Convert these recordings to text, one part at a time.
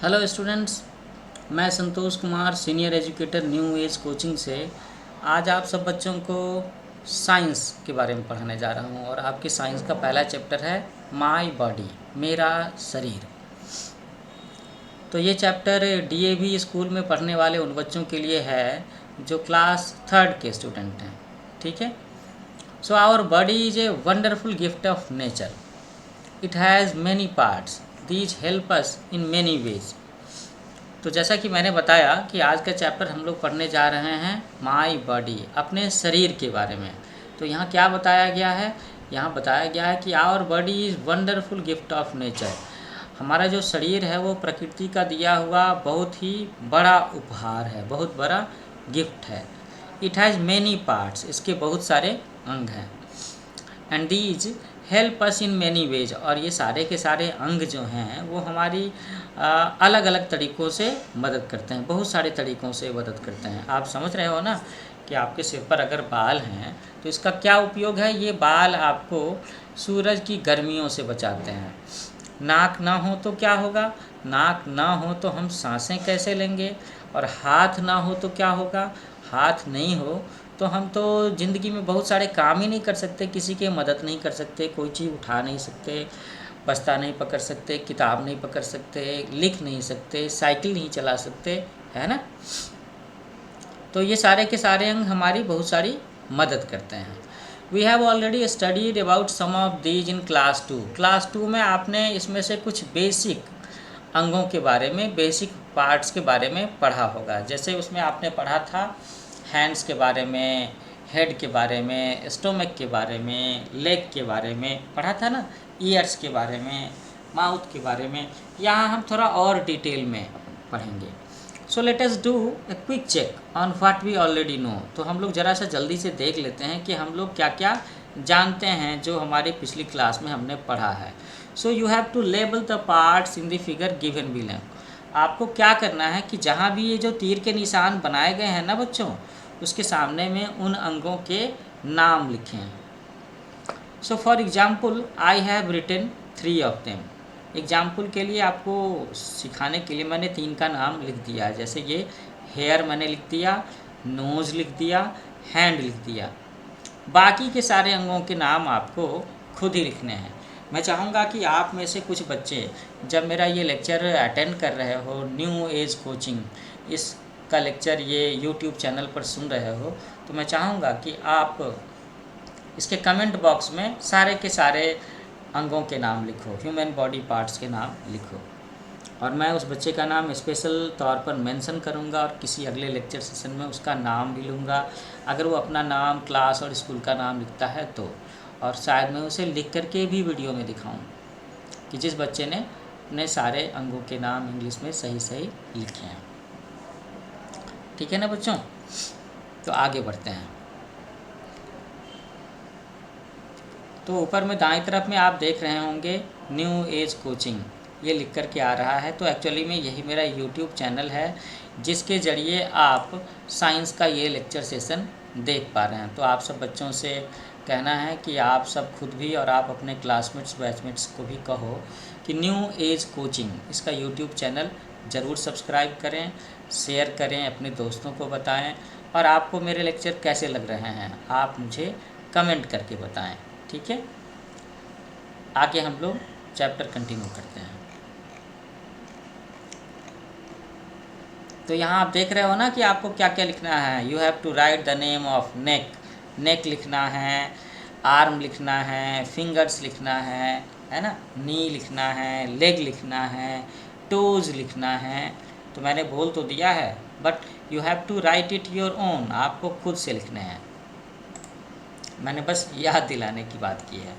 Hello students, मैं Santosh Kumar senior educator new as coaching से आज आप सब बच्चों को साइंस के बारे में पढ़ाने जा रहा हूं और आपके साइंस का पहला चैप्टर है माय बॉडी, मेरा शरीर। तो ये चैप्टर डीएवी स्कूल में पढ़ने वाले उन बच्चों के लिए है जो क्लास 3rd के स्टूडेंट हैं। ठीक है। So our body is a wonderful gift of nature. It has many parts, these help us in many ways. तो जैसा कि मैंने बताया कि आज का चैप्टर हम लोग पढ़ने जा रहे हैं माय बॉडी, अपने शरीर के बारे में। तो यहाँ क्या बताया गया है? यहाँ बताया गया है कि our body is wonderful gift of nature. हमारा जो शरीर है वो प्रकृति का दिया हुआ बहुत ही बड़ा उपहार है, बहुत बड़ा गिफ्ट है। इट हैज़ मैनी पार्ट्स, इसके बहुत सारे अंग हैं। And these help us in many veg, और ये सारे के सारे अंग जो हैं वो हमारी अलग अलग तरीक़ों से मदद करते हैं, बहुत सारे तरीक़ों से मदद करते हैं। आप समझ रहे हो ना कि आपके सिर पर अगर बाल हैं तो इसका क्या उपयोग है? ये बाल आपको सूरज की गर्मियों से बचाते हैं। नाक ना हो तो क्या होगा? नाक ना हो तो हम सांसें कैसे लेंगे? और हाथ ना हो तो क्या होगा? हाथ नहीं हो तो हम तो ज़िंदगी में बहुत सारे काम ही नहीं कर सकते, किसी की मदद नहीं कर सकते, कोई चीज़ उठा नहीं सकते, बस्ता नहीं पकड़ सकते, किताब नहीं पकड़ सकते, लिख नहीं सकते, साइकिल नहीं चला सकते, है ना। तो ये सारे के सारे अंग हमारी बहुत सारी मदद करते हैं। We have already studied about some of these in class 2। Class 2 में आपने इसमें से कुछ बेसिक अंगों के बारे में, बेसिक पार्ट्स के बारे में पढ़ा होगा। जैसे उसमें आपने पढ़ा था हैंड्स के बारे में, हेड के बारे में, स्टोमक के बारे में, लेग के बारे में पढ़ा था ना, ईयर्स के बारे में, माउथ के बारे में। यहाँ हम थोड़ा और डिटेल में पढ़ेंगे। So let us do a quick check on what we already know. तो हम लोग ज़रा सा जल्दी से देख लेते हैं कि हम लोग क्या क्या जानते हैं जो हमारी पिछली क्लास में हमने पढ़ा है। So you have to label the parts in the figure given below. आपको क्या करना है कि जहाँ भी ये जो तीर के निशान बनाए गए हैं ना बच्चों, उसके सामने में उन अंगों के नाम लिखें। So for example I have written 3 of them. Example के लिए, आपको सिखाने के लिए मैंने 3 का नाम लिख दिया। जैसे ये हेयर मैंने लिख दिया, नोज़ लिख दिया, हैंड लिख दिया। बाकी के सारे अंगों के नाम आपको खुद ही लिखने हैं। मैं चाहूँगा कि आप में से कुछ बच्चे जब मेरा ये लेक्चर अटेंड कर रहे हो, न्यू एज कोचिंग इसका लेक्चर ये यूट्यूब चैनल पर सुन रहे हो, तो मैं चाहूँगा कि आप इसके कमेंट बॉक्स में सारे के सारे अंगों के नाम लिखो, ह्यूमन बॉडी पार्ट्स के नाम लिखो। और मैं उस बच्चे का नाम स्पेशल तौर पर मेंशन करूंगा और किसी अगले लेक्चर सेशन में उसका नाम भी लूँगा, अगर वो अपना नाम, क्लास और स्कूल का नाम लिखता है तो। और शायद मैं उसे लिख करके भी वीडियो में दिखाऊं कि जिस बच्चे ने अपने सारे अंगों के नाम इंग्लिश में सही सही लिखे हैं। ठीक है ना बच्चों? तो आगे बढ़ते हैं। तो ऊपर में दाईं तरफ में आप देख रहे होंगे न्यू एज कोचिंग, ये लिख कर के आ रहा है। तो एक्चुअली में यही मेरा यूट्यूब चैनल है जिसके ज़रिए आप साइंस का ये लेक्चर सेशन देख पा रहे हैं। तो आप सब बच्चों से कहना है कि आप सब खुद भी और आप अपने क्लासमेट्स, बैचमेट्स को भी कहो कि न्यू एज कोचिंग इसका यूट्यूब चैनल ज़रूर सब्सक्राइब करें, शेयर करें, अपने दोस्तों को बताएं। और आपको मेरे लेक्चर कैसे लग रहे हैं आप मुझे कमेंट करके बताएं। ठीक है, आगे हम लोग चैप्टर कंटिन्यू करते हैं। तो यहाँ आप देख रहे हो ना कि आपको क्या क्या लिखना है। You have to write the name of neck. Neck लिखना है, आर्म लिखना है, फिंगर्स लिखना है ना, नी लिखना है, लेग लिखना है, टोज लिखना है। तो मैंने बोल तो दिया है, but you have to write it your own. आपको खुद से लिखने हैं, मैंने बस याद दिलाने की बात की है।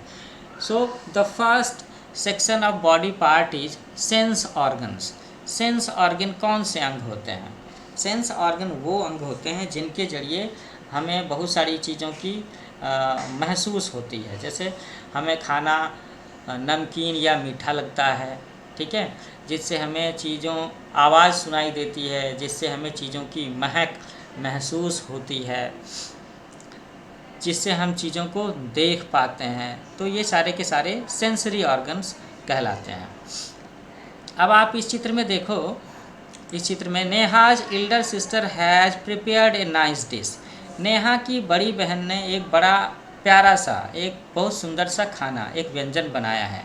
So the first section of body part is sense organs. Sense organ कौन से अंग होते हैं? सेंस ऑर्गन वो अंग होते हैं जिनके ज़रिए हमें बहुत सारी चीज़ों की महसूस होती है। जैसे हमें खाना नमकीन या मीठा लगता है, ठीक है, जिससे हमें चीज़ों आवाज़ सुनाई देती है, जिससे हमें चीज़ों की महक महसूस होती है, जिससे हम चीज़ों को देख पाते हैं। तो ये सारे के सारे सेंसरी ऑर्गन्स कहलाते हैं। अब आप इस चित्र में देखो, इस चित्र में Neha's Elder sister has prepared a nice dish. Neha की बड़ी बहन ने एक बड़ा प्यारा सा, एक बहुत सुंदर सा खाना, एक व्यंजन बनाया है।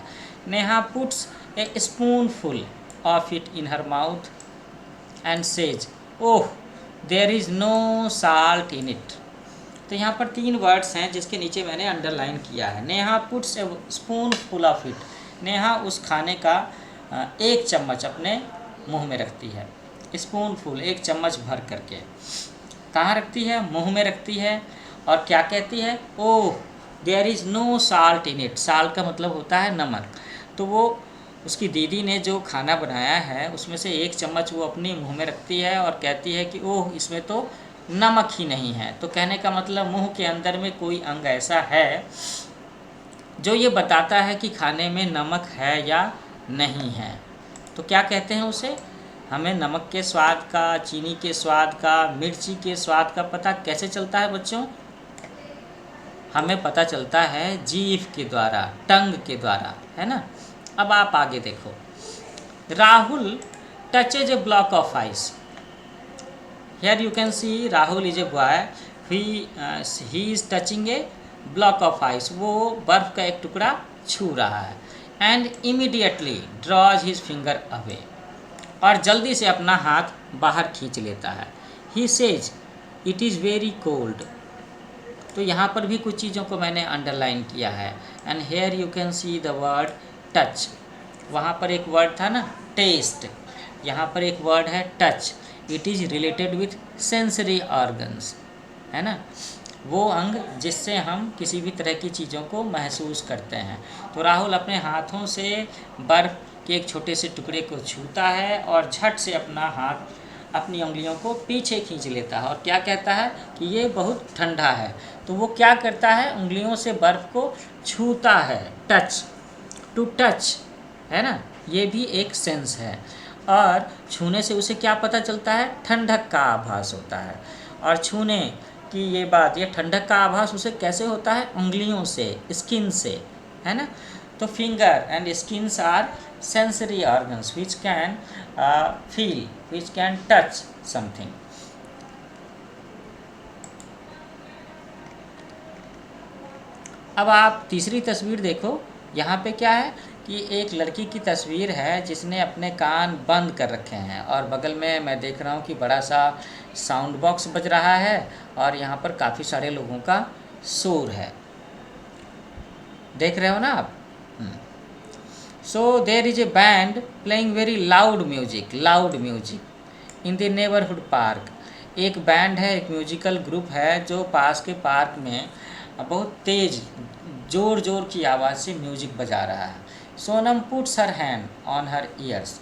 Neha puts a spoon full of it in her mouth and says, oh there is no salt in it. तो यहाँ पर 3 वर्ड्स हैं जिसके नीचे मैंने अंडरलाइन किया है। Neha puts a spoon full of it. Neha उस खाने का 1 चम्मच अपने मुंह में रखती है। स्पून फुल, 1 चम्मच भर करके। कहाँ रखती है? मुंह में रखती है। और क्या कहती है? Oh there is no salt in it. Salt का मतलब होता है नमक। तो वो उसकी दीदी ने जो खाना बनाया है उसमें से 1 चम्मच वो अपने मुंह में रखती है और कहती है कि ओह इसमें तो नमक ही नहीं है। तो कहने का मतलब मुंह के अंदर में कोई अंग ऐसा है जो ये बताता है कि खाने में नमक है या नहीं है। तो क्या कहते हैं उसे? हमें नमक के स्वाद का, चीनी के स्वाद का, मिर्ची के स्वाद का पता कैसे चलता है बच्चों? हमें पता चलता है जीभ के द्वारा, टंग के द्वारा, है ना। अब आप आगे देखो। Rahul touches A block of ice. Here you can see Rahul is a boy. He is touching a block of ice. वो बर्फ का एक टुकड़ा छू रहा है। And immediately draws his finger away. और जल्दी से अपना हाथ बाहर खींच लेता है। He says it is very cold. तो यहाँ पर भी कुछ चीज़ों को मैंने अंडरलाइन किया है। And here you can see the word touch. वहाँ पर एक वर्ड था ना taste. यहाँ पर एक वर्ड है touch. It is related with sensory organs, है ना, वो अंग जिससे हम किसी भी तरह की चीज़ों को महसूस करते हैं। तो राहुल अपने हाथों से बर्फ़ के एक छोटे से टुकड़े को छूता है और झट से अपना हाथ, अपनी उंगलियों को पीछे खींच लेता है और क्या कहता है कि ये बहुत ठंडा है। तो वो क्या करता है? उंगलियों से बर्फ़ को छूता है। टच, टू टच, है ना, ये भी एक सेंस है। और छूने से उसे क्या पता चलता है? ठंडक का आभास होता है। और छूने की ये बात, ये ठंडक का आभास उसे कैसे होता है? उंगलियों से, स्किन से, है ना। तो finger and skins are sensory organs which can feel, which can touch something. अब आप तीसरी तस्वीर देखो। यहाँ पे क्या है कि एक लड़की की तस्वीर है जिसने अपने कान बंद कर रखे हैं और बगल में मैं देख रहा हूँ कि बड़ा सा साउंड बॉक्स बज रहा है और यहाँ पर काफ़ी सारे लोगों का शोर है। देख रहे हो ना आप? So there is a band playing very loud music in the neighbourhood park. एक बैंड है, एक म्यूजिकल ग्रुप है जो पास के पार्क में बहुत तेज़ ज़ोर ज़ोर की आवाज़ से म्यूजिक बजा रहा है। Sonam puts her hand on her years.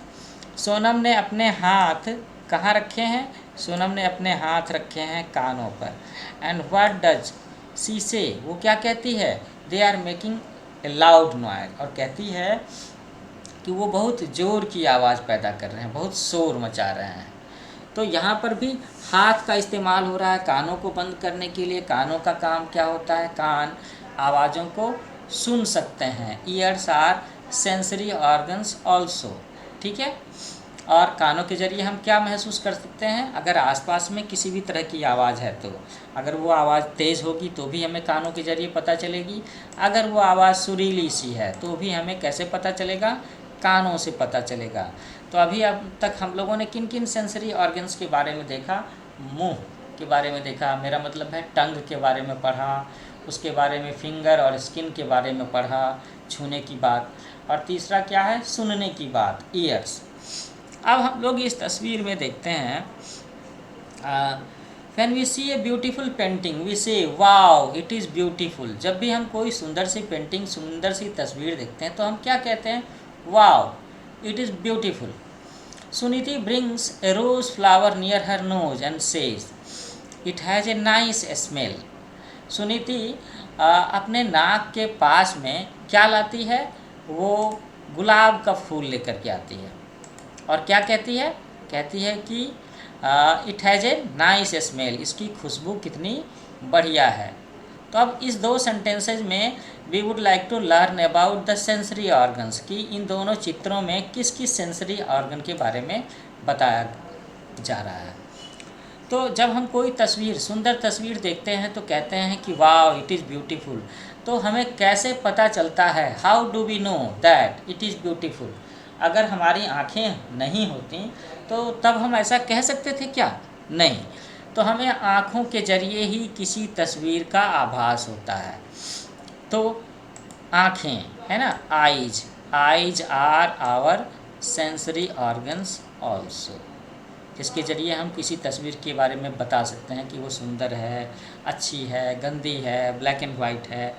Sonam ने अपने हाथ कहाँ रखे हैं? सोनम ने अपने हाथ रखे हैं कानों पर। एंड व्हाट डज शी से? वो क्या कहती है? They are making a loud noise. और कहती है कि वो बहुत ज़ोर की आवाज़ पैदा कर रहे हैं, बहुत शोर मचा रहे हैं। तो यहाँ पर भी हाथ का इस्तेमाल हो रहा है कानों को बंद करने के लिए। कानों का काम क्या होता है? कान आवाज़ों को सुन सकते हैं। Ears are sensory organs also, ठीक है। और कानों के ज़रिए हम क्या महसूस कर सकते हैं? अगर आसपास में किसी भी तरह की आवाज़ है तो अगर वो आवाज़ तेज़ होगी तो भी हमें कानों के ज़रिए पता चलेगी। अगर वो आवाज़ सुरीली सी है तो भी हमें कैसे पता चलेगा? कानों से पता चलेगा। तो अभी अब तक हम लोगों ने किन किन सेंसरी ऑर्गन्स के बारे में देखा? मुंह के बारे में देखा, मेरा मतलब है टंग के बारे में पढ़ा, उसके बारे में फिंगर और स्किन के बारे में पढ़ा, छूने की बात, और तीसरा क्या है? सुनने की बात, ईयर्स। अब हम लोग इस तस्वीर में देखते हैं, when we see a beautiful painting we say wow it is beautiful. जब भी हम कोई सुंदर सी पेंटिंग, सुंदर सी तस्वीर देखते हैं तो हम क्या कहते हैं? Wow it is beautiful. Suniti brings a rose flower near her nose and says it has a nice smell. Suniti अपने नाक के पास में क्या लाती है? वो गुलाब का फूल लेकर के आती है और क्या कहती है? कहती है कि it has a nice smell, इसकी खुशबू कितनी बढ़िया है। तो अब इस 2 सेंटेंसेज में we would like to learn about the sensory organs, कि इन दोनों चित्रों में किस किस सेंसरी ऑर्गन के बारे में बताया जा रहा है। तो जब हम कोई तस्वीर, सुंदर तस्वीर देखते हैं तो कहते हैं कि वाह इट इज़ ब्यूटीफुल। तो हमें कैसे पता चलता है, how do we know that it is beautiful? अगर हमारी आँखें नहीं होती तो तब हम ऐसा कह सकते थे क्या? नहीं। तो हमें आँखों के जरिए ही किसी तस्वीर का आभास होता है। तो आँखें है ना, eyes, eyes are our sensory organs also, जिसके ज़रिए हम किसी तस्वीर के बारे में बता सकते हैं कि वो सुंदर है, अच्छी है, गंदी है, ब्लैक एंड वाइट है।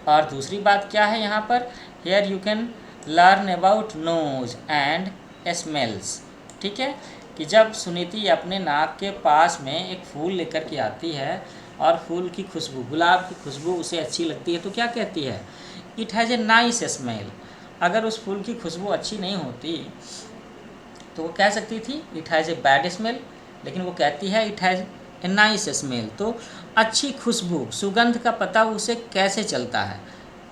और दूसरी बात क्या है यहाँ पर, here you can learn about nose and smells. ठीक है, कि जब सुनीति अपने नाक के पास में एक फूल लेकर के आती है और फूल की खुशबू, गुलाब की खुशबू उसे अच्छी लगती है तो क्या कहती है, it has a nice smell. अगर उस फूल की खुशबू अच्छी नहीं होती तो वो कह सकती थी it has a bad smell, लेकिन वो कहती है it has a nice smell. तो अच्छी खुशबू, सुगंध का पता उसे कैसे चलता है,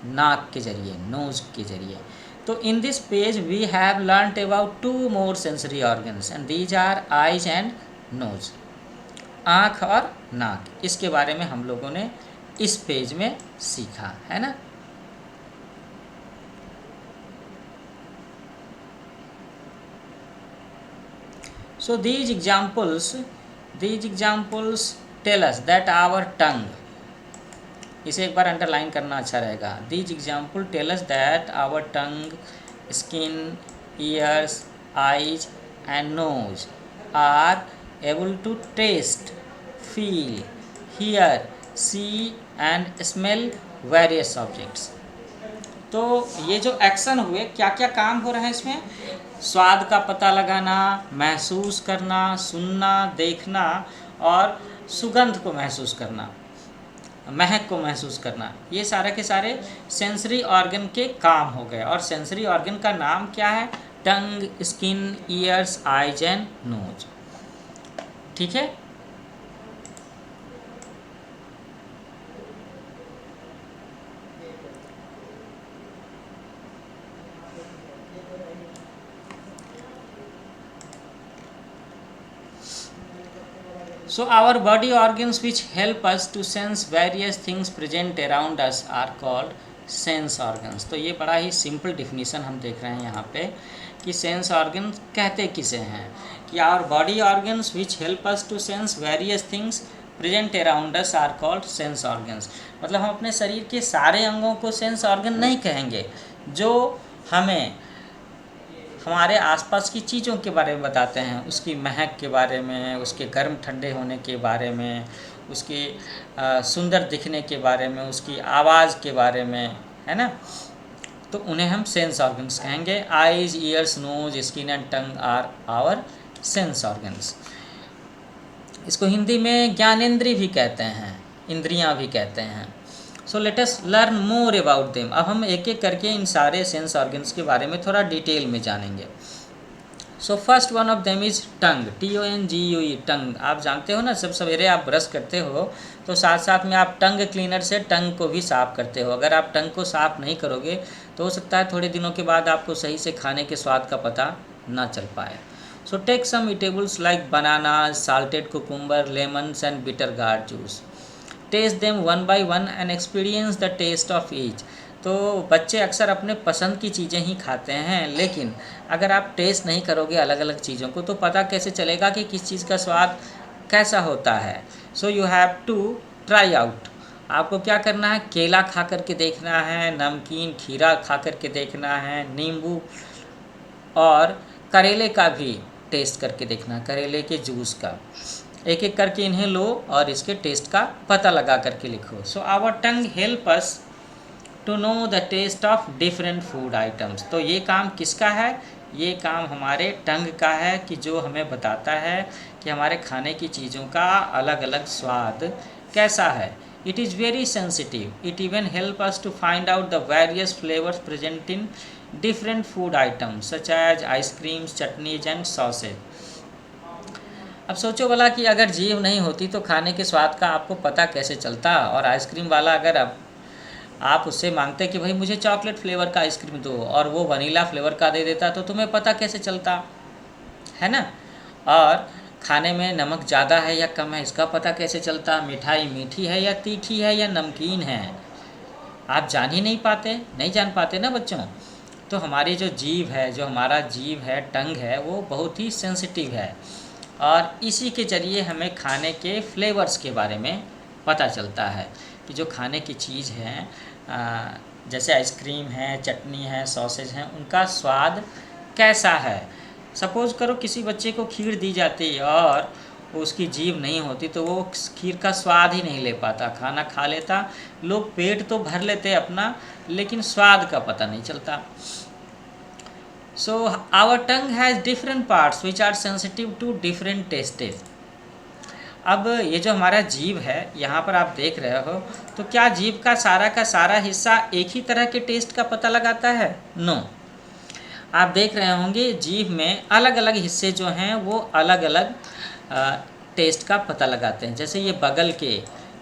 नाक के जरिए, नोज के जरिए। तो in this page we have learned about 2 more sensory organs and these are eyes and nose, आँख और नाक। इसके बारे में हम लोगों ने इस पेज में सीखा है ना। So these examples tell us that our tongue, इसे एक बार अंडरलाइन करना अच्छा रहेगा। These examples tell us that our tongue, skin, ears, eyes and nose are able to taste, feel, hear, see and smell various objects। तो ये जो action हुए, क्या क्या काम हो रहा है इसमें, स्वाद का पता लगाना, महसूस करना, सुनना, देखना और सुगंध को महसूस करना, महक को महसूस करना, ये सारे के सारे सेंसरी ऑर्गन के काम हो गए। और सेंसरी ऑर्गन का नाम क्या है, tongue, skin, ears, eyes and nose. ठीक है। So our body organs which help us to sense various things present around us are called sense organs. तो ये बड़ा ही सिंपल डिफिनीसन हम देख रहे हैं यहाँ पे कि सेंस ऑर्गन्स कहते किसे हैं, कि our body organs which help us to sense various things present around us are called sense organs. मतलब हम अपने शरीर के सारे अंगों को सेंस ऑर्गन नहीं कहेंगे, जो हमें हमारे आसपास की चीज़ों के बारे में बताते हैं, उसकी महक के बारे में, उसके गर्म ठंडे होने के बारे में, उसकी सुंदर दिखने के बारे में, उसकी आवाज़ के बारे में, है ना। तो उन्हें हम सेंस ऑर्गन्स कहेंगे। Eyes, ears, nose, skin and tongue are our sense organs. इसको हिंदी में ज्ञानेंद्रिय भी कहते हैं, इंद्रियां भी कहते हैं। सो let us learn more about them. अब हम एक एक करके इन सारे सेंस ऑर्गन्स के बारे में थोड़ा डिटेल में जानेंगे। So first one of them is tongue, TONGUE, टंग। आप जानते हो ना, सब सवेरे आप ब्रश करते हो तो साथ साथ में आप टंग क्लीनर से टंग को भी साफ़ करते हो। अगर आप टंग को साफ़ नहीं करोगे तो हो सकता है थोड़े दिनों के बाद आपको सही से खाने के स्वाद का पता ना चल पाए। So take some eatables like banana, salted cucumber, lemons and bitter gourd juice. Taste them one by one and experience the taste of each. तो बच्चे अक्सर अपने पसंद की चीज़ें ही खाते हैं, लेकिन अगर आप टेस्ट नहीं करोगे अलग अलग चीज़ों को तो पता कैसे चलेगा कि किस चीज़ का स्वाद कैसा होता है। So you have to try out. आपको क्या करना है, केला खा करके देखना है, नमकीन खीरा खा करके देखना है, नींबू और करेले का भी टेस्ट करके देखना, करेले के जूस का। एक एक करके इन्हें लो और इसके टेस्ट का पता लगा करके लिखो। So our tongue help us to know the taste of different food items. तो ये काम किसका है, ये काम हमारे टंग का है, कि जो हमें बताता है कि हमारे खाने की चीज़ों का अलग अलग स्वाद कैसा है। It is very sensitive, it even help us to find out the various flavours present in different food items such as ice creams, chutneys and sauces. अब सोचो भला कि अगर जीभ नहीं होती तो खाने के स्वाद का आपको पता कैसे चलता, और आइसक्रीम वाला अगर अब आप उससे मांगते कि भाई मुझे चॉकलेट फ्लेवर का आइसक्रीम दो और वो वनीला फ्लेवर का दे देता, तो तुम्हें पता कैसे चलता, है ना। और खाने में नमक ज़्यादा है या कम है इसका पता कैसे चलता, मिठाई मीठी है या तीखी है या नमकीन है, आप जान ही नहीं पाते, नहीं जान पाते ना बच्चों। तो हमारी जो जीभ है, जो हमारा जीभ है, टंग है, वो बहुत ही सेंसिटिव है और इसी के ज़रिए हमें खाने के फ्लेवर्स के बारे में पता चलता है कि जो खाने की चीज़ है, जैसे आइसक्रीम है, चटनी है, सॉसेज हैं, उनका स्वाद कैसा है। सपोज़ करो किसी बच्चे को खीर दी जाती और उसकी जीभ नहीं होती तो वो खीर का स्वाद ही नहीं ले पाता, खाना खा लेता, लोग पेट तो भर लेते अपना, लेकिन स्वाद का पता नहीं चलता। So our tongue has different parts which are sensitive to different tastes. अब ये जो हमारा जीभ है, यहाँ पर आप देख रहे हो, तो क्या जीभ का सारा हिस्सा एक ही तरह के टेस्ट का पता लगाता है? नो। आप देख रहे होंगे जीभ में अलग अलग हिस्से जो हैं वो अलग अलग टेस्ट का पता लगाते हैं। जैसे ये बगल के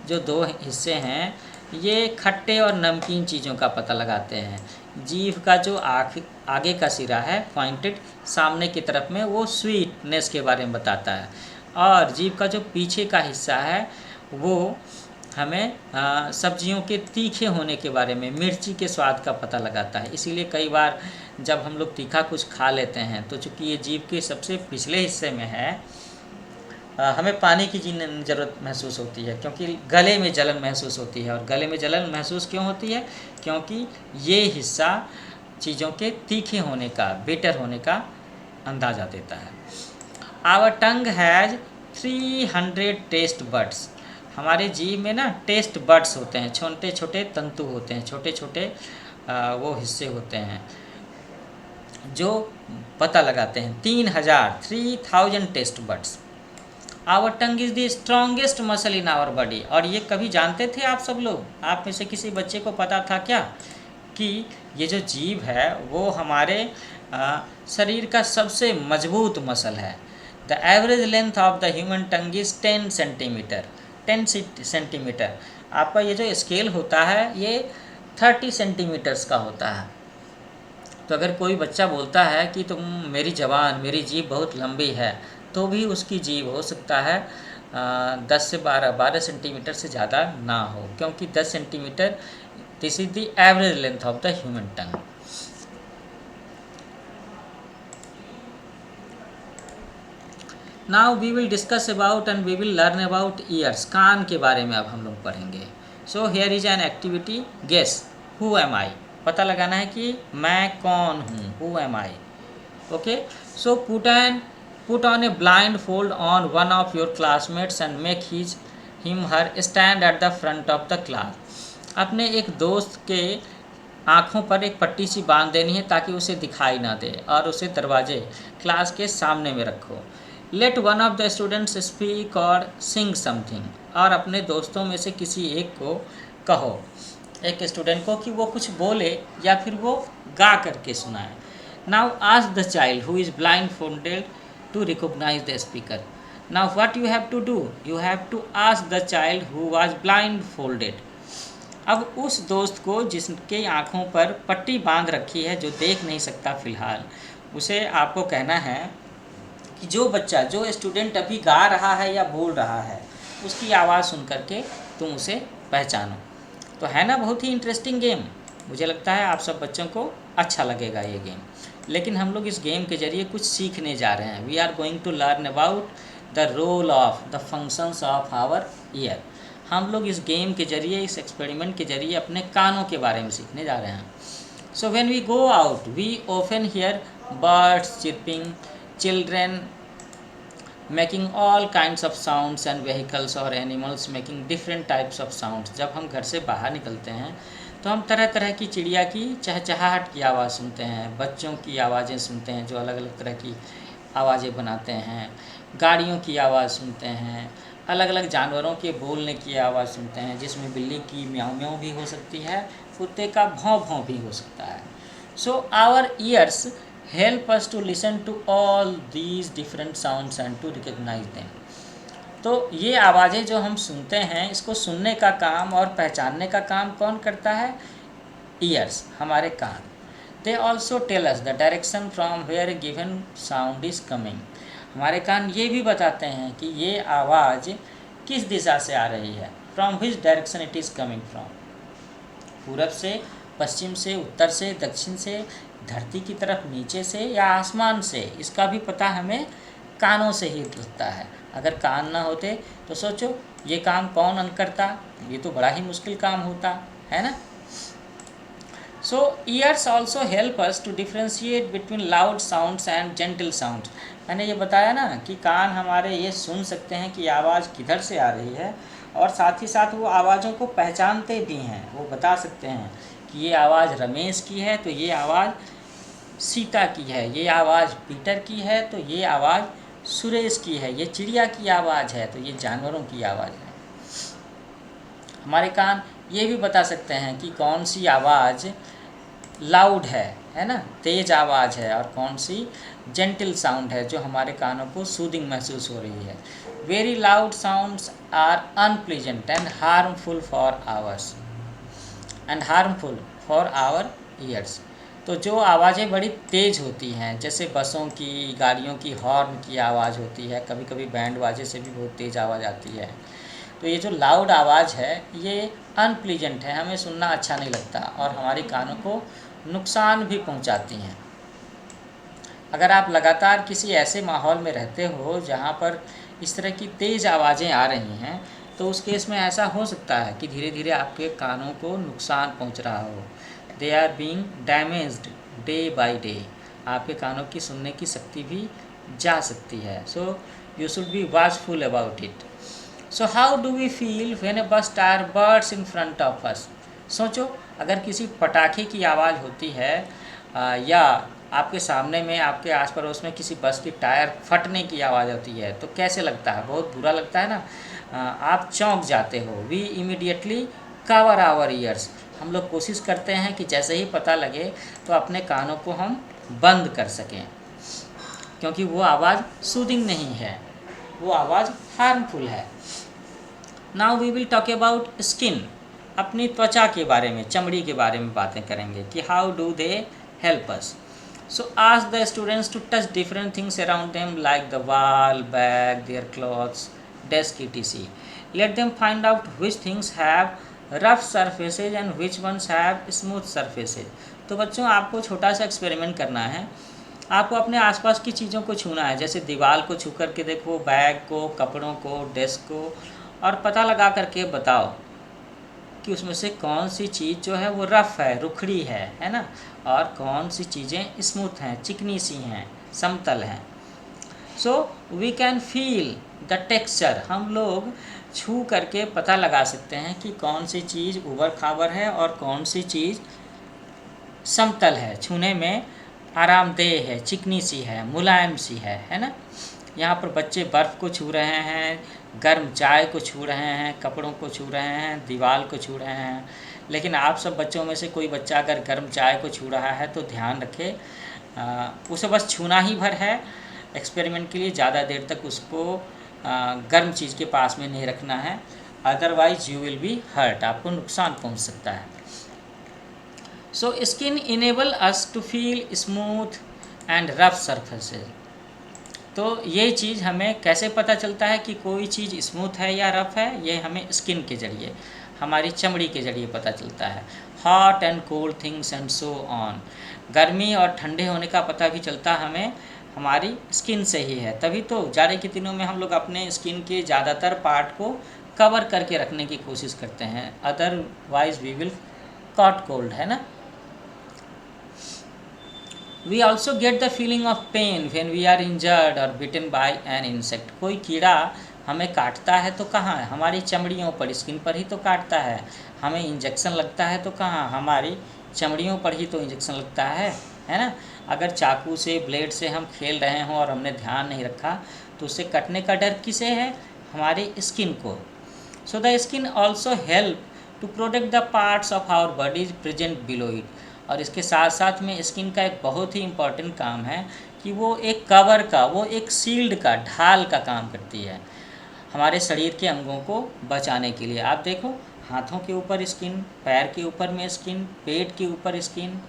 जो दो हिस्से हैं, ये खट्टे और नमकीन चीज़ों का पता लगाते हैं। जीभ का जो आगे का सिरा है पॉइंटेड सामने की तरफ में, वो स्वीटनेस के बारे में बताता है, और जीभ का जो पीछे का हिस्सा है वो हमें सब्जियों के तीखे होने के बारे में, मिर्ची के स्वाद का पता लगाता है। इसीलिए कई बार जब हम लोग तीखा कुछ खा लेते हैं तो चूँकि ये जीभ के सबसे पिछले हिस्से में है, हमें पानी की ज़रूरत महसूस होती है, क्योंकि गले में जलन महसूस होती है। और गले में जलन महसूस क्यों होती है? क्योंकि ये हिस्सा चीज़ों के तीखे होने का, बिटर होने का अंदाज़ा देता है। Our tongue has 300 taste buds. हमारे जीभ में ना टेस्ट बड्स होते हैं, छोटे छोटे तंतु होते हैं, छोटे छोटे वो हिस्से होते हैं जो पता लगाते हैं। 3000 taste buds. Our tongue is the strongest muscle in our body. और ये कभी जानते थे आप सब लोग? आप में से किसी बच्चे को पता था क्या कि ये जो जीभ है वो हमारे शरीर का सबसे मजबूत मसल है? The average length of the human tongue is 10 centimetre. 10 centimetre. आपका ये जो स्केल होता है ये 30 सेंटीमीटर्स का होता है। तो अगर कोई बच्चा बोलता है कि तुम मेरी जीभ बहुत लंबी है, तो भी उसकी जीभ हो सकता है 10 से 12 सेंटीमीटर से ज़्यादा ना हो, क्योंकि 10 centimetre this is the average length of the human tongue. Now we will discuss about and we will learn about ears. कान के बारे में अब हम लोग पढ़ेंगे। So here is an activity, guess who am I. पता लगाना है कि मैं कौन हूँ, who am I. Okay, so Put on a blindfold on one of your classmates and make him her stand at the front of the class. अपने एक दोस्त के आँखों पर एक पट्टी सी बांध देनी है ताकि उसे दिखाई ना दे, और उसे दरवाजे क्लास के सामने में रखो। Let one of the students speak or sing something. और अपने दोस्तों में से किसी एक को कहो, एक स्टूडेंट को, कि वो कुछ बोले या फिर वो गा करके सुनाए। Now ask the child who is blindfolded to recognize the speaker. Now what you have to do? You have to ask the child who was blindfolded. अब उस दोस्त को जिसके आँखों पर पट्टी बांध रखी है, जो देख नहीं सकता फ़िलहाल, उसे आपको कहना है कि जो बच्चा, जो स्टूडेंट अभी गा रहा है या बोल रहा है, उसकी आवाज़ सुन करके तुम उसे पहचानो। तो है ना बहुत ही इंटरेस्टिंग गेम। मुझे लगता है आप सब बच्चों को अच्छा लगेगा ये गेम। लेकिन हम लोग इस गेम के ज़रिए कुछ सीखने जा रहे हैं। We are going to learn about the role of the functions of our ear. हम लोग इस गेम के ज़रिए, इस एक्सपेरिमेंट के ज़रिए अपने कानों के बारे में सीखने जा रहे हैं। So when we go out we often hear birds chirping, children making all kinds of sounds and vehicles और animals making different types of sounds. जब हम घर से बाहर निकलते हैं तो हम तरह तरह की चिड़िया की चहचहाहट की आवाज़ सुनते हैं, बच्चों की आवाज़ें सुनते हैं जो अलग अलग तरह की आवाज़ें बनाते हैं, गाड़ियों की आवाज़ सुनते हैं, अलग अलग जानवरों के बोलने की आवाज़ सुनते हैं, जिसमें बिल्ली की म्याऊं म्याऊं भी हो सकती है, कुत्ते का भौं भौं भी हो सकता है। So our ears help us to listen to all these different sounds and to recognise them. तो ये आवाज़ें जो हम सुनते हैं, इसको सुनने का काम और पहचानने का काम कौन करता है? ईयर्स, हमारे कान। They also tell us the direction from where a given sound is coming. हमारे कान ये भी बताते हैं कि ये आवाज़ किस दिशा से आ रही है, from which direction it is coming from, पूरब से, पश्चिम से, उत्तर से, दक्षिण से, धरती की तरफ नीचे से या आसमान से। इसका भी पता हमें कानों से ही लगता है। अगर कान ना होते तो सोचो ये काम कौन करता, ये तो बड़ा ही मुश्किल काम होता है ना। So ears also help us to differentiate between loud sounds and gentle sounds. मैंने ये बताया ना कि कान हमारे ये सुन सकते हैं कि आवाज़ किधर से आ रही है, और साथ ही साथ वो आवाज़ों को पहचानते भी हैं। वो बता सकते हैं कि ये आवाज़ रमेश की है तो ये आवाज़ सीता की है, ये आवाज़ पीटर की है तो ये आवाज़ सुरेश की है, ये चिड़िया की आवाज़ है तो ये जानवरों की आवाज़ है। हमारे कान ये भी बता सकते हैं कि कौन सी आवाज़ लाउड है ना, तेज़ आवाज़ है, और कौन सी जेंटल साउंड है जो हमारे कानों को सूदिंग महसूस हो रही है। Very loud sounds are unpleasant and harmful for our ears. तो जो आवाज़ें बड़ी तेज़ होती हैं, जैसे बसों की, गाड़ियों की हॉर्न की आवाज़ होती है, कभी कभी बैंड बाजे से भी बहुत तेज़ आवाज़ आती है, तो ये जो लाउड आवाज़ है ये अनप्लीजेंट है, हमें सुनना अच्छा नहीं लगता और हमारे कानों को नुकसान भी पहुंचाती हैं। अगर आप लगातार किसी ऐसे माहौल में रहते हो जहां पर इस तरह की तेज़ आवाज़ें आ रही हैं, तो उस केस में ऐसा हो सकता है कि धीरे धीरे आपके कानों को नुकसान पहुंच रहा हो। They are being damaged day by day. आपके कानों की सुनने की शक्ति भी जा सकती है। So you should be watchful about it. So how do we feel when a bus tyre bursts in front of us. सोचो अगर किसी पटाखे की आवाज़ होती है या आपके सामने में, आपके आस पड़ोस में किसी बस की टायर फटने की आवाज़ होती है तो कैसे लगता है? बहुत बुरा लगता है ना। आप चौंक जाते हो। We immediately cover our ears. हम लोग कोशिश करते हैं कि जैसे ही पता लगे तो अपने कानों को हम बंद कर सकें, क्योंकि वो आवाज़ सूदिंग नहीं है, वो आवाज़ हार्मफुल है। Now we will talk about skin. अपनी त्वचा के बारे में, चमड़ी के बारे में बातें करेंगे कि how do they help us. So ask the students to touch different things around them like the wall, bag, their clothes, desk etc. Let them find out which things have rough surfaces and which ones have smooth surfaces. तो बच्चों आपको छोटा सा experiment करना है। आपको अपने आसपास की चीज़ों को छूना है, जैसे दीवार को छू करके देखो, बैग को, कपड़ों को, डेस्क को, और पता लगा करके बताओ कि उसमें से कौन सी चीज़ जो है वो रफ़ है, रुखड़ी है ना, और कौन सी चीज़ें स्मूथ हैं, चिकनी सी हैं, समतल हैं। So we can feel the texture. हम लोग छू करके पता लगा सकते हैं कि कौन सी चीज़ उबड़ खाबड़ है और कौन सी चीज़ समतल है, छूने में आरामदेह है, चिकनी सी है, मुलायम सी है ना। यहाँ पर बच्चे बर्फ़ को छू रहे हैं, गर्म चाय को छू रहे हैं, कपड़ों को छू रहे हैं, दीवार को छू रहे हैं। लेकिन आप सब बच्चों में से कोई बच्चा अगर गर्म चाय को छू रहा है तो ध्यान रखें, उसे बस छूना ही भर है एक्सपेरिमेंट के लिए। ज़्यादा देर तक उसको गर्म चीज़ के पास में नहीं रखना है, otherwise you will be hurt, आपको नुकसान पहुंच सकता है। So skin enable us to feel smooth and rough surfaces. तो ये चीज़ हमें कैसे पता चलता है कि कोई चीज़ स्मूथ है या रफ़ है? ये हमें स्किन के ज़रिए, हमारी चमड़ी के ज़रिए पता चलता है। Hot and cold things and so on. गर्मी और ठंडे होने का पता भी चलता हमें हमारी स्किन से ही है। तभी तो जाड़े के दिनों में हम लोग अपने स्किन के ज़्यादातर पार्ट को कवर करके रखने की कोशिश करते हैं, otherwise we will caught cold, है ना। We also get the feeling of pain when we are injured or bitten by an insect. कोई कीड़ा हमें काटता है तो कहाँ है? हमारी चमड़ियों पर, स्किन पर ही तो काटता है। हमें इंजेक्शन लगता है तो कहाँ? हमारी चमड़ियों पर ही तो इंजेक्शन लगता है ना। अगर चाकू से, ब्लेड से हम खेल रहे हों और हमने ध्यान नहीं रखा तो उससे कटने का डर किसे है? हमारी स्किन को। So the skin also help to protect the parts of our bodies present below it. और इसके साथ साथ में स्किन का एक बहुत ही इम्पॉर्टेंट काम है कि वो एक कवर का, वो एक शील्ड का, ढाल का काम करती है। हमारे शरीर के अंगों को बचाने के लिए। आप देखो, हाथों के ऊपर स्किन, पैर के ऊपर में स्किन, पेट के ऊपर स्किन,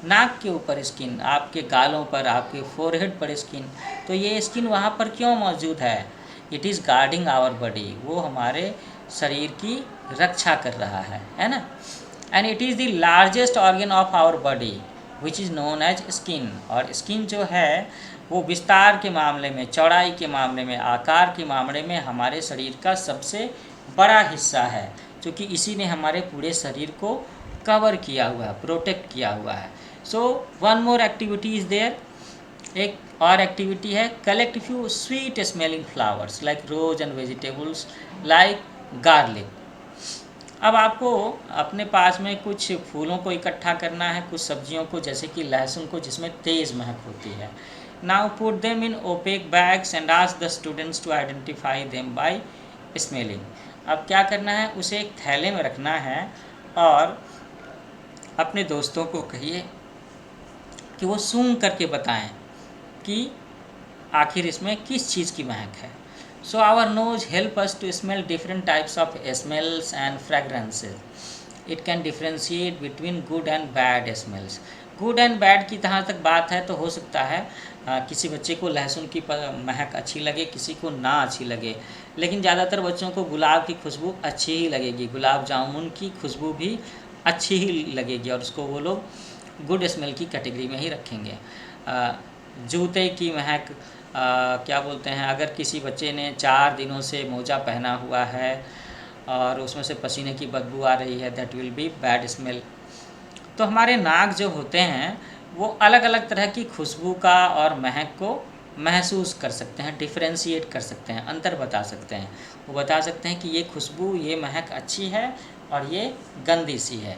नाक के ऊपर स्किन, आपके गालों पर, आपके फोरहेड पर स्किन। तो ये स्किन वहाँ पर क्यों मौजूद है? It is guarding our body, वो हमारे शरीर की रक्षा कर रहा है ना। And it is the largest organ of our body which is known as skin. और स्किन जो है वो विस्तार के मामले में, चौड़ाई के मामले में, आकार के मामले में हमारे शरीर का सबसे बड़ा हिस्सा है, क्योंकि इसी ने हमारे पूरे शरीर को कवर किया हुआ है, प्रोटेक्ट किया हुआ है। So one more activity is there, एक और एक्टिविटी है, collect few sweet smelling flowers like rose and vegetables like garlic. अब आपको अपने पास में कुछ फूलों को इकट्ठा करना है, कुछ सब्जियों को, जैसे कि लहसुन को, जिसमें तेज़ महक होती है। Now put them in opaque bags and ask the students to identify them by smelling. अब क्या करना है, उसे एक थैले में रखना है और अपने दोस्तों को कहिए कि वो सूंघ करके बताएं कि आखिर इसमें किस चीज़ की महक है। So our nose help us to smell different types of smells and fragrances. It can differentiate between good and bad smells. Good and bad की जहाँ तक बात है तो हो सकता है किसी बच्चे को लहसुन की महक अच्छी लगे, किसी को ना अच्छी लगे, लेकिन ज़्यादातर बच्चों को गुलाब की खुशबू अच्छी ही लगेगी, गुलाब जामुन की खुशबू भी अच्छी ही लगेगी, और उसको वो लोग गुड स्मेल की कैटेगरी में ही रखेंगे। जूते की महक, क्या बोलते हैं, अगर किसी बच्चे ने 4 दिनों से मोजा पहना हुआ है और उसमें से पसीने की बदबू आ रही है, that will be bad smell. तो हमारे नाक जो होते हैं वो अलग अलग तरह की खुशबू का और महक को महसूस कर सकते हैं, डिफ्रेंशिएट कर सकते हैं, अंतर बता सकते हैं। वो बता सकते हैं कि ये खुशबू, ये महक अच्छी है और ये गंदी सी है।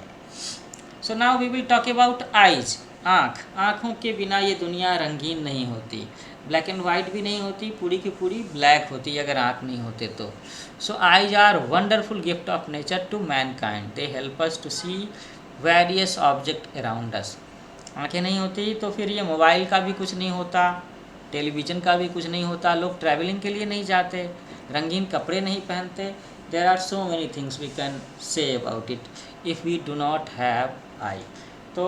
So now we will talk about eyes, आँख। आँखों के बिना ये दुनिया रंगीन नहीं होती, ब्लैक एंड वाइट भी नहीं होती, पूरी की पूरी ब्लैक होती अगर आँख नहीं होते तो। So eyes are wonderful gift of nature to mankind, they help us to see various object around us. आँखें नहीं होती तो फिर ये मोबाइल का भी कुछ नहीं होता, टेलीविज़न का भी कुछ नहीं होता, लोग ट्रैवलिंग के लिए नहीं जाते, रंगीन कपड़े नहीं पहनते। There are so many things we can say about it if we do not have eye. तो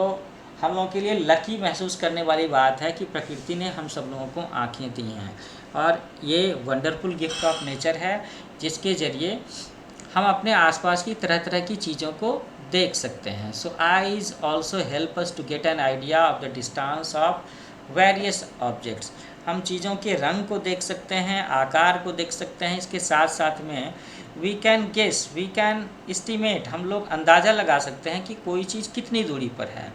हम लोगों के लिए लकी महसूस करने वाली बात है कि प्रकृति ने हम सब लोगों को आँखें दी हैं, और ये वंडरफुल गिफ्ट ऑफ नेचर है जिसके ज़रिए हम अपने आसपास की तरह तरह की चीज़ों को देख सकते हैं। So eyes also help us to get an idea of the distance of various objects. हम चीज़ों के रंग को देख सकते हैं, आकार को देख सकते हैं, इसके साथ साथ में we can guess, we can estimate, हम लोग अंदाज़ा लगा सकते हैं कि कोई चीज़ कितनी दूरी पर है।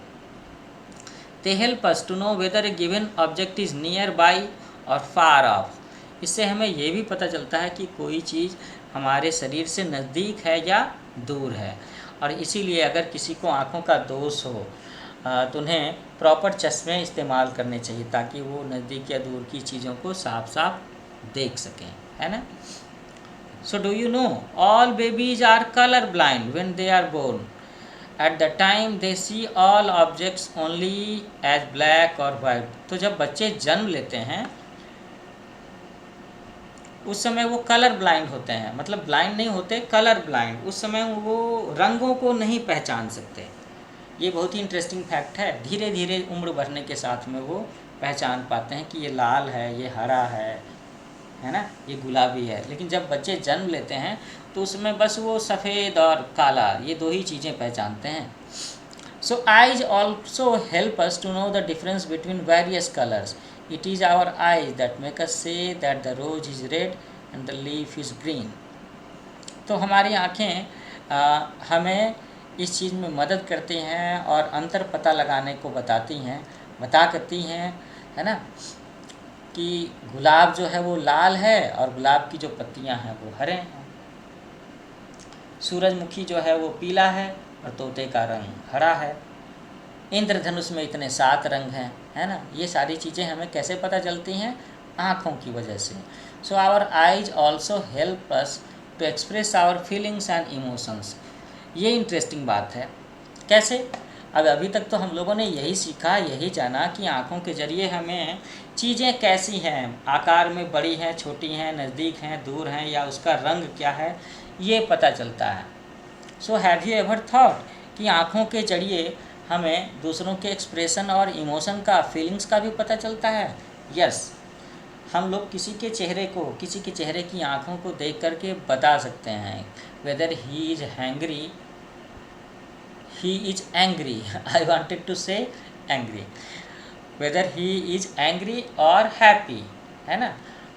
They help us to know whether a given object is nearby और फार ऑफ। इससे हमें ये भी पता चलता है कि कोई चीज़ हमारे शरीर से नज़दीक है या दूर है। और इसीलिए अगर किसी को आँखों का दोष हो तो उन्हें प्रॉपर चश्मे इस्तेमाल करने चाहिए ताकि वो नज़दीक या दूर की चीज़ों को साफ साफ देख सकें, है ना। So do you know all babies are colour blind when they are born. At the time they see all objects only as black और वाइट। तो जब बच्चे जन्म लेते हैं उस समय वो कलर ब्लाइंड होते हैं, मतलब ब्लाइंड नहीं होते, कलर ब्लाइंड। उस समय वो रंगों को नहीं पहचान सकते। ये बहुत ही इंटरेस्टिंग फैक्ट है। धीरे धीरे उम्र बढ़ने के साथ में वो पहचान पाते हैं कि ये लाल है, ये हरा है ना, ये गुलाबी है। लेकिन जब बच्चे जन्म लेते हैं तो उसमें बस वो सफ़ेद और काला, ये 2 ही चीज़ें पहचानते हैं। So eyes also help us to know the difference between various colours. It is our eyes that make us say that the rose is red and the leaf is green. तो हमारी आँखें हमें इस चीज़ में मदद करती हैं और अंतर पता लगाने को बता करती हैं, है ना, कि गुलाब जो है वो लाल है और गुलाब की जो पत्तियां हैं वो हरे हैं, सूरजमुखी जो है वो पीला है और तोते का रंग हरा है, इंद्रधनुष में इतने 7 रंग हैं, है ना। ये सारी चीज़ें हमें कैसे पता चलती हैं? आँखों की वजह से। So our eyes also help us to express our feelings and emotions. ये इंटरेस्टिंग बात है। कैसे? अब अभी तक तो हम लोगों ने यही सीखा, यही जाना कि आँखों के ज़रिए हमें चीज़ें कैसी हैं, आकार में बड़ी हैं, छोटी हैं, नज़दीक हैं, दूर हैं, या उसका रंग क्या है, ये पता चलता है। So have you ever thought कि आँखों के ज़रिए हमें दूसरों के एक्सप्रेशन और इमोशन का, फीलिंग्स का भी पता चलता है? यस, हम लोग किसी के चेहरे की आँखों को देख करके बता सकते हैं weather he is angry I wanted to say angry, whether he is angry or happy, है ना,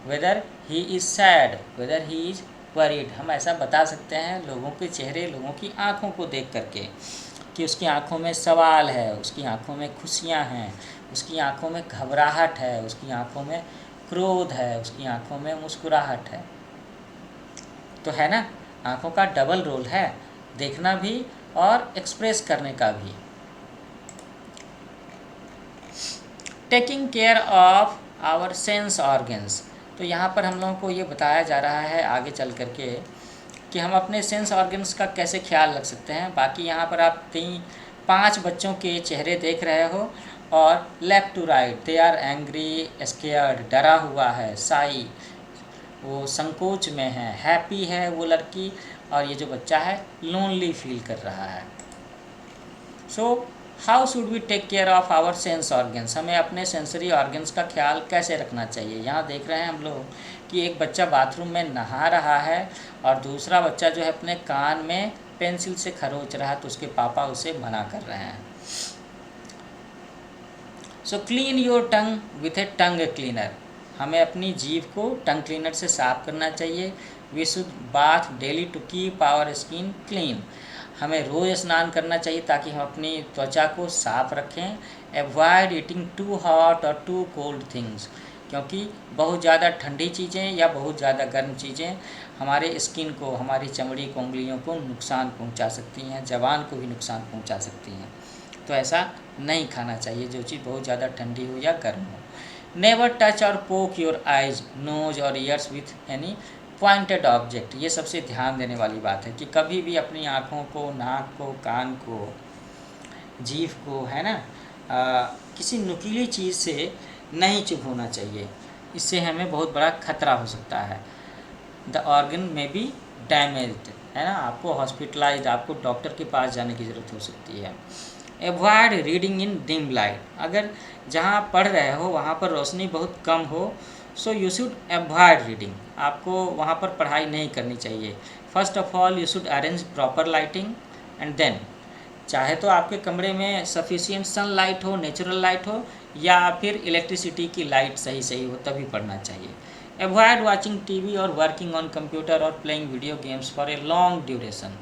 whether he is sad, whether he is worried। हम ऐसा बता सकते हैं लोगों के चेहरे, लोगों की आँखों को देख करके कि उसकी आँखों में सवाल है, उसकी आँखों में खुशियाँ हैं, उसकी आँखों में घबराहट है, उसकी आँखों में क्रोध है, उसकी आँखों में मुस्कुराहट है। तो है ना, आँखों का डबल रोल है, देखना भी और एक्सप्रेस करने का भी। Taking care of our sense organs, तो यहाँ पर हम लोगों को ये बताया जा रहा है आगे चल करके कि हम अपने सेंस ऑर्गन्स का कैसे ख्याल रख सकते हैं। बाकी यहाँ पर आप 5 बच्चों के चेहरे देख रहे हो और left to right they are angry, scared, डरा हुआ है, साई, वो संकोच में है, हैप्पी है वो लड़की, और ये जो बच्चा है लोनली फील कर रहा है। So how should we take care of our sense organs, हमें अपने सेंसरी ऑर्गन्स का ख्याल कैसे रखना चाहिए। यहाँ देख रहे हैं हम लोग कि एक बच्चा बाथरूम में नहा रहा है और दूसरा बच्चा जो है अपने कान में पेंसिल से खरोच रहा है, तो उसके पापा उसे मना कर रहे हैं। So clean your tongue with A tongue cleaner, हमें अपनी जीभ को टंग क्लीनर से साफ करना चाहिए। We should bath daily to keep our skin clean, हमें रोज़ स्नान करना चाहिए ताकि हम अपनी त्वचा को साफ रखें। एवॉइड ईटिंग टू हॉट और टू कोल्ड थिंग्स, क्योंकि बहुत ज़्यादा ठंडी चीज़ें या बहुत ज़्यादा गर्म चीज़ें हमारे स्किन को, हमारी चमड़ी को, उंगलियों को नुकसान पहुंचा सकती हैं, ज़बान को भी नुकसान पहुंचा सकती हैं। तो ऐसा नहीं खाना चाहिए जो चीज़ बहुत ज़्यादा ठंडी हो या गर्म हो। नेवर टच और पोक योर आइज, नोज और years with any pointed object, ये सबसे ध्यान देने वाली बात है कि कभी भी अपनी आँखों को, नाक को, कान को, जीभ को, है ना, किसी नुकीली चीज़ से नहीं चुभोना चाहिए, इससे हमें बहुत बड़ा खतरा हो सकता है। द ऑर्गन में बी डैमेज्ड, है ना, आपको हॉस्पिटलाइज, आपको डॉक्टर के पास जाने की ज़रूरत हो सकती है। Avoid reading in dim light, अगर जहाँ पढ़ रहे हो वहाँ पर रोशनी बहुत कम हो, so you should avoid reading, आपको वहाँ पर पढ़ाई नहीं करनी चाहिए। First of all you should arrange proper lighting and then, चाहे तो आपके कमरे में सफिशिएंट सनलाइट हो, नेचुरल लाइट हो, या फिर इलेक्ट्रिसिटी की लाइट सही हो, तभी पढ़ना चाहिए। एवॉइड वाचिंग टीवी और वर्किंग ऑन कंप्यूटर और playing video games for a long duration,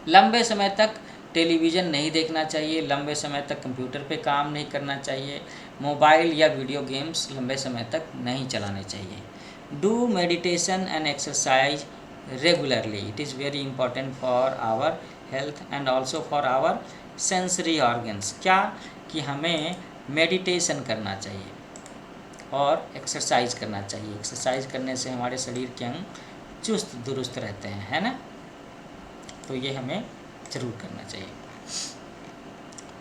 लंबे समय तक टेलीविज़न नहीं देखना चाहिए, लंबे समय तक कंप्यूटर पे काम नहीं करना चाहिए, मोबाइल या वीडियो गेम्स लंबे समय तक नहीं चलाने चाहिए। Do meditation and exercise regularly, it is very important for our health and also for our sensory organs. क्या कि हमें मेडिटेशन करना चाहिए और एक्सरसाइज करना चाहिए। एक्सरसाइज करने से हमारे शरीर के अंग चुस्त दुरुस्त रहते हैं, है ना, तो ये हमें ज़रूर करना चाहिए।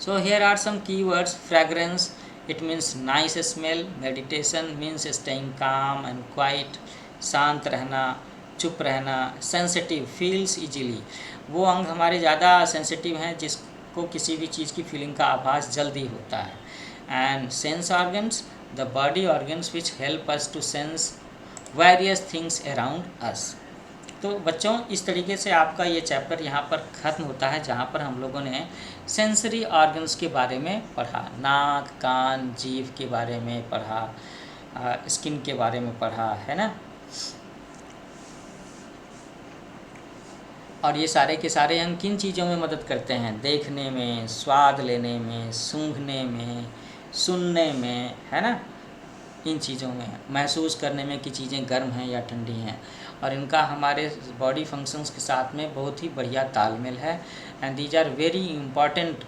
So here are some keywords, fragrance, it means nice smell, meditation means staying calm and quiet, शांत रहना, चुप रहना, सेंसिटिव, फील्स इजीली, वो अंग हमारे ज़्यादा सेंसिटिव हैं जिसको किसी भी चीज़ की फीलिंग का आभास जल्दी होता है। And sense organs, the body organs which help us to sense various things around us. तो बच्चों, इस तरीके से आपका ये चैप्टर यहाँ पर ख़त्म होता है, जहाँ पर हम लोगों ने सेंसरी ऑर्गन्स के बारे में पढ़ा, नाक, कान, जीभ के बारे में पढ़ा, स्किन के बारे में पढ़ा, है ना। और ये सारे के सारे अंग किन चीज़ों में मदद करते हैं? देखने में, स्वाद लेने में, सूंघने में, सुनने में, है ना, इन चीज़ों में, महसूस करने में कि चीज़ें गर्म हैं या ठंडी हैं, और इनका हमारे बॉडी फंक्शंस के साथ में बहुत ही बढ़िया तालमेल है। And these are very important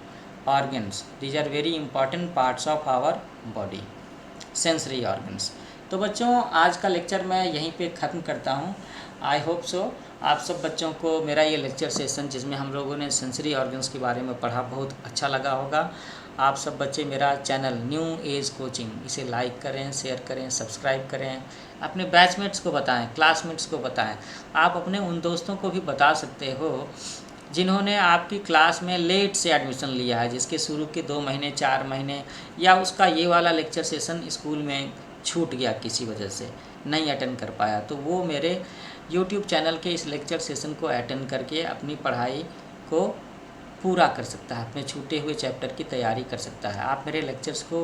organs, these are very important parts of our body, sensory organs. तो बच्चों, आज का लेक्चर मैं यहीं पे ख़त्म करता हूँ। आई होप सो आप सब बच्चों को मेरा ये लेक्चर सेशन जिसमें हम लोगों ने सेंसरी ऑर्गन्स के बारे में पढ़ा बहुत अच्छा लगा होगा। आप सब बच्चे मेरा चैनल न्यू एज कोचिंग इसे लाइक करें, शेयर करें, सब्सक्राइब करें, अपने बैचमेट्स को बताएं, क्लासमेट्स को बताएं। आप अपने उन दोस्तों को भी बता सकते हो जिन्होंने आपकी क्लास में लेट से एडमिशन लिया है, जिसके शुरू के 2 महीने 4 महीने या उसका ये वाला लेक्चर सेशन स्कूल में छूट गया, किसी वजह से नहीं अटेंड कर पाया, तो वो मेरे यूट्यूब चैनल के इस लेक्चर सेशन को अटेंड करके अपनी पढ़ाई को पूरा कर सकता है, अपने छूटे हुए चैप्टर की तैयारी कर सकता है। आप मेरे लेक्चर्स को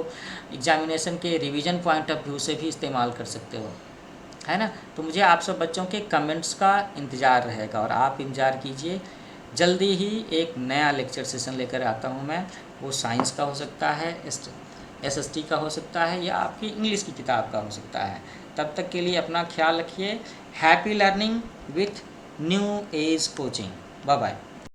एग्जामिनेशन के रिवीजन पॉइंट ऑफ व्यू से भी इस्तेमाल कर सकते हो, है ना। तो मुझे आप सब बच्चों के कमेंट्स का इंतज़ार रहेगा और आप इंतज़ार कीजिए। जल्दी ही एक नया लेक्चर सेशन लेकर आता हूँ मैं। वो साइंस का हो सकता है, SST का हो सकता है, या आपकी इंग्लिश की किताब का हो सकता है। तब तक के लिए अपना ख्याल रखिए। Happy learning with New as Coaching. Bye bye.